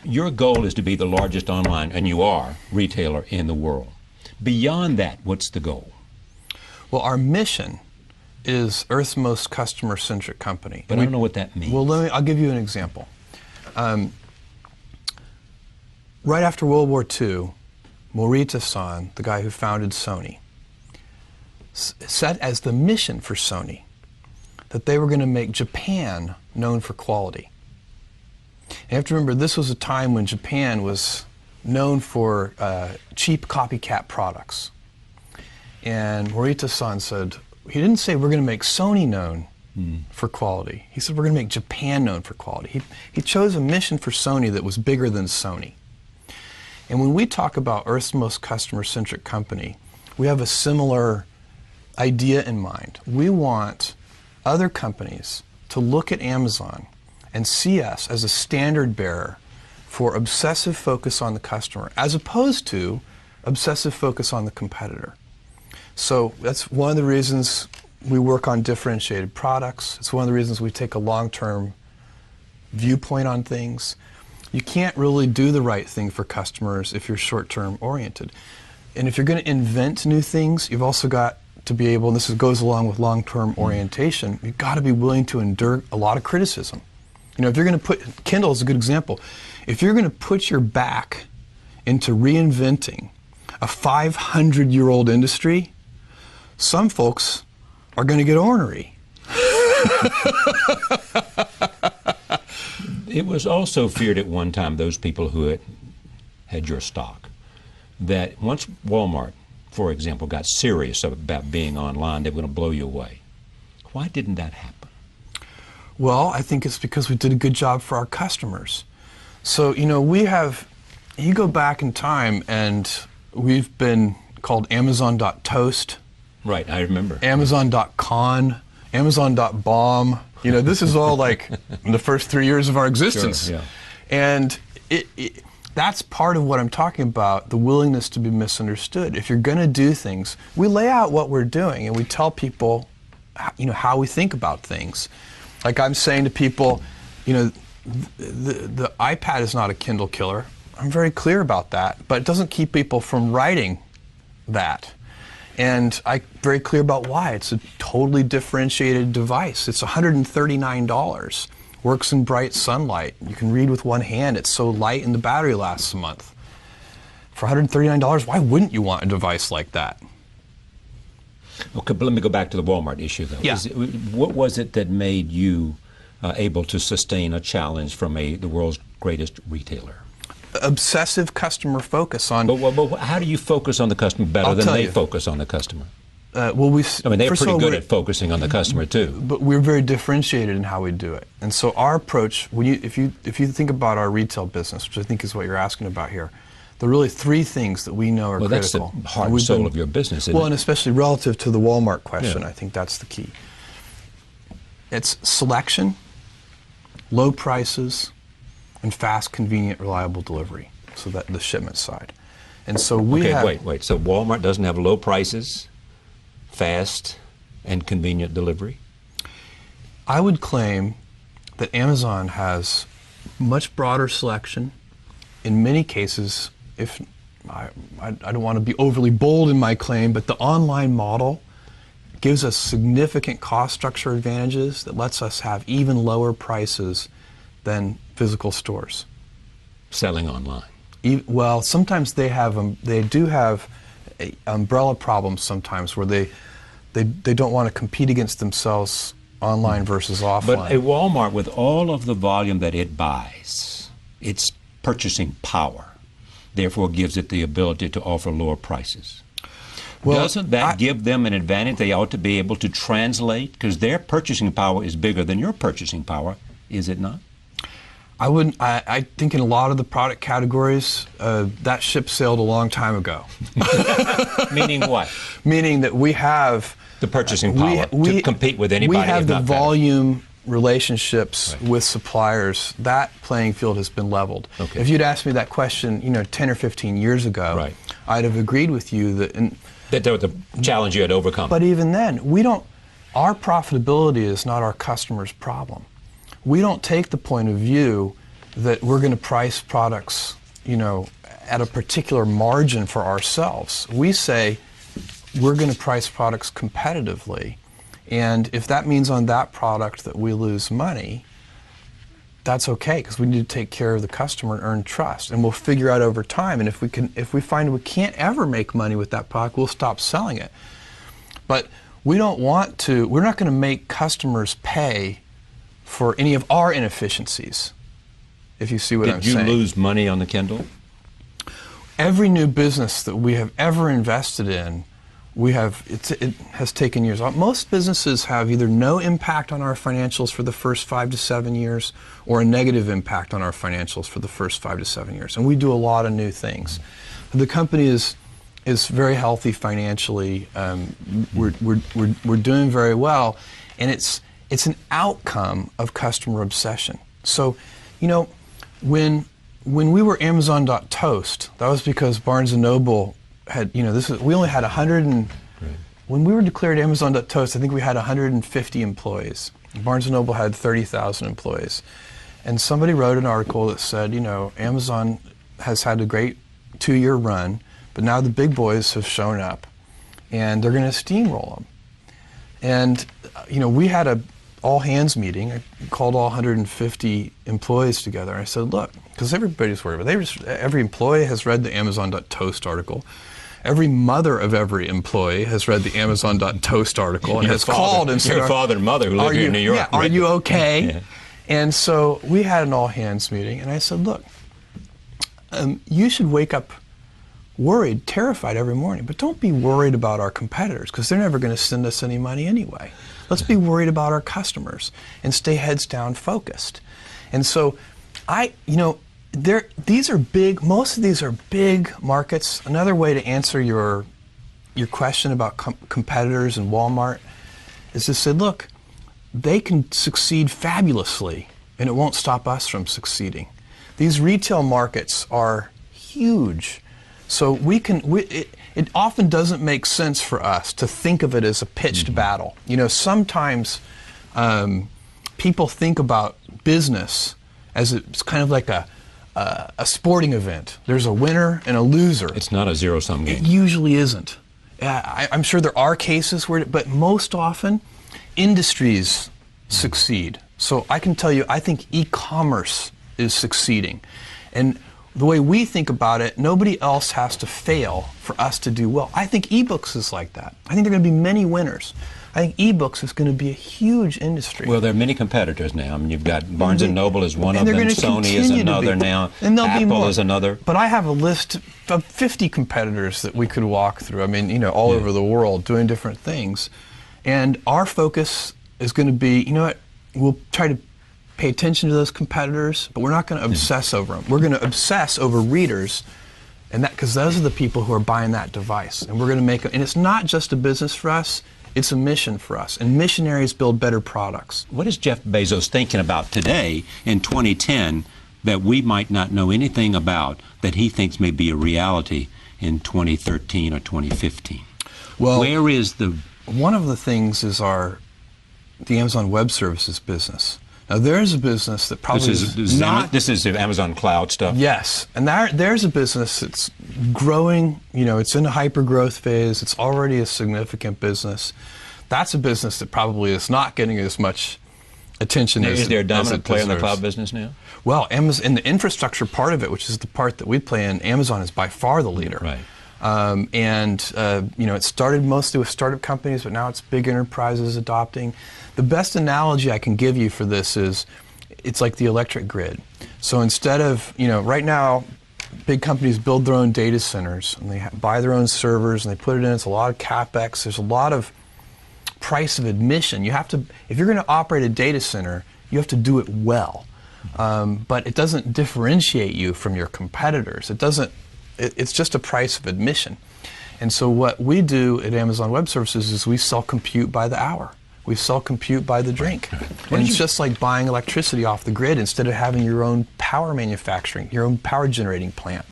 Your goal is to be the largest online, and you are, retailer in the world. Beyond that, what's the goal? Well, our mission is Earth's most customer-centric company. But I don't know what that means. Well, I'll give you an example. Right after World War II, Morita-san, the guy who founded Sony, set as the mission for Sony that they were going to make Japan known for quality. And you have to remember, this was a time when Japan was known for cheap copycat products. And Morita-san said, he didn't say we're going to make Sony known for quality. He said we're going to make Japan known for quality. He chose a mission for Sony that was bigger than Sony. And when we talk about Earth's most customer-centric company, we have a similar idea in mind. We want other companies to look at Amazon and see us as a standard bearer for obsessive focus on the customer, as opposed to obsessive focus on the competitor. So that's one of the reasons we work on differentiated products. It's one of the reasons we take a long-term viewpoint on things. You can't really do the right thing for customers if you're short-term oriented. And if you're going to invent new things, you've also got to be able, and this goes along with long-term orientation, you've got to be willing to endure a lot of criticism. You know, if you're going to put, Kindle is a good example, if you're going to put your back into reinventing a 500-year-old industry, some folks are going to get ornery. It was also feared at one time, those people who had your stock, that once Walmart, for example, got serious about being online, they were going to blow you away. Why didn't that happen? Well, I think it's because we did a good job for our customers. So, you know, you go back in time and we've been called Amazon.toast. Right, I remember. Amazon.con, Amazon.bomb. You know, this is all like in the first 3 years of our existence. Sure, yeah. And that's part of what I'm talking about, the willingness to be misunderstood. If you're going to do things, we lay out what we're doing and we tell people, you know, how we think about things. Like I'm saying to people, you know, the iPad is not a Kindle killer. I'm very clear about that, but it doesn't keep people from writing that. And I'm very clear about why. It's a totally differentiated device. It's $139. Works in bright sunlight. You can read with one hand. It's so light and the battery lasts a month. For $139, why wouldn't you want a device like that? Okay, but let me go back to the Walmart issue, though. Yeah. What was it that made you able to sustain a challenge from the world's greatest retailer? Obsessive customer focus on... But how do you focus on the customer better than they focus on the customer? Well, I mean, they're pretty good at focusing on the customer, too. But we're very differentiated in how we do it. And so our approach, if you think about our retail business, which I think is what you're asking about here, there are really three things that we know are critical. Well, that's the heart and soul of your business, isn't it? Well, and especially relative to the Walmart question, Yeah. I think that's the key. It's selection, low prices, and fast, convenient, reliable delivery. So that the shipment side. And so we have... Wait. So Walmart doesn't have low prices, fast, and convenient delivery? I would claim that Amazon has much broader selection. In many cases, if I don't want to be overly bold in my claim, but the online model gives us significant cost structure advantages that lets us have even lower prices than physical stores. Selling online? Well, sometimes they do have umbrella problems sometimes where they don't want to compete against themselves online versus offline. But a Walmart, with all of the volume that it buys, its purchasing power, therefore gives it the ability to offer lower prices. Well, doesn't that give them an advantage they ought to be able to translate? Because their purchasing power is bigger than your purchasing power, is it not? I wouldn't. I think in a lot of the product categories, that ship sailed a long time ago. Meaning what? Meaning that we have the purchasing power to compete with anybody. We have the not volume relationships with suppliers. That playing field has been leveled. Okay. If you'd asked me that question, 10 or 15 years ago, I'd have agreed with you that that was the challenge you had overcome. But even then, our profitability is not our customer's problem. We don't take the point of view that we're going to price products, at a particular margin for ourselves. We say we're going to price products competitively, and if that means on that product that we lose money, that's okay, because we need to take care of the customer and earn trust, and we'll figure out over time. And if we find we can't ever make money with that product, we'll stop selling it. But we're not going to make customers pay for any of our inefficiencies, if you see what I'm saying. Did you lose money on the Kindle? Every new business that we have ever invested in, it has taken years. Most businesses have either no impact on our financials for the first 5 to 7 years, or a negative impact on our financials for the first 5 to 7 years. And we do a lot of new things. The company is very healthy financially. We're doing very well, and it's an outcome of customer obsession. So, when we were Amazon.toast, that was because Barnes & Noble had, we only had 100 and, right. When we were declared Amazon.toast, I think we had 150 employees. Barnes & Noble had 30,000 employees. And somebody wrote an article that said, Amazon has had a great 2-year run, but now the big boys have shown up, and they're going to steamroll them. And, we had a all-hands meeting. I called all 150 employees together, and I said, look, because everybody's worried about it. Every employee has read the Amazon.toast article. Every mother of every employee has read the Amazon.toast article and has called and said, your father and mother who live here in New York. Yeah, are you okay? Yeah. And so we had an all-hands meeting, and I said, look, you should wake up worried, terrified every morning, but don't be worried about our competitors, because they're never going to send us any money anyway. Let's be worried about our customers and stay heads down focused. And so these are big, most of these are big markets. Another way to answer your question about competitors and Walmart is to say, look, they can succeed fabulously, and it won't stop us from succeeding. These retail markets are huge. So it often doesn't make sense for us to think of it as a pitched battle. Sometimes people think about business as it's kind of like a sporting event. There's a winner and a loser. It's not a zero-sum game. It usually isn't. I'm sure there are cases where, but most often, industries succeed. So I can tell you, I think e-commerce is succeeding. And the way we think about it, nobody else has to fail for us to do well. I think ebooks is like that. I think there are going to be many winners. I think ebooks is going to be a huge industry. Well, there are many competitors now. I mean, you've got Barnes & Noble is one of them, Sony is another now, and Apple is another. But I have a list of 50 competitors that we could walk through. I mean, all over the world doing different things. And our focus is going to be, we'll try to pay attention to those competitors, but we're not going to obsess over them. We're going to obsess over readers, and because those are the people who are buying that device. And we're going to make it, and it's not just a business for us, it's a mission for us. And missionaries build better products. What is Jeff Bezos thinking about today in 2010 that we might not know anything about that he thinks may be a reality in 2013 or 2015? Well, where is one of the things is the Amazon Web Services business. Now, there's a business that probably this is the Amazon Cloud stuff. Yes, and there's a business that's growing. It's in a hyper-growth phase. It's already a significant business. That's a business that probably is not getting as much attention as it deserves. Is there a dominant player in the cloud business now? Well, Amazon, in the infrastructure part of it, which is the part that we play in, Amazon is by far the leader. Right. It started mostly with startup companies, but now it's big enterprises adopting. The best analogy I can give you for this is, it's like the electric grid. So instead of, right now, big companies build their own data centers, and they buy their own servers, and they put it in. It's a lot of CapEx. There's a lot of price of admission. You have to, if you're going to operate a data center, you have to do it well. But it doesn't differentiate you from your competitors. It's just a price of admission. And so what we do at Amazon Web Services is we sell compute by the hour. We sell compute by the drink. And it's just like buying electricity off the grid instead of having your own power manufacturing, your own power generating plant.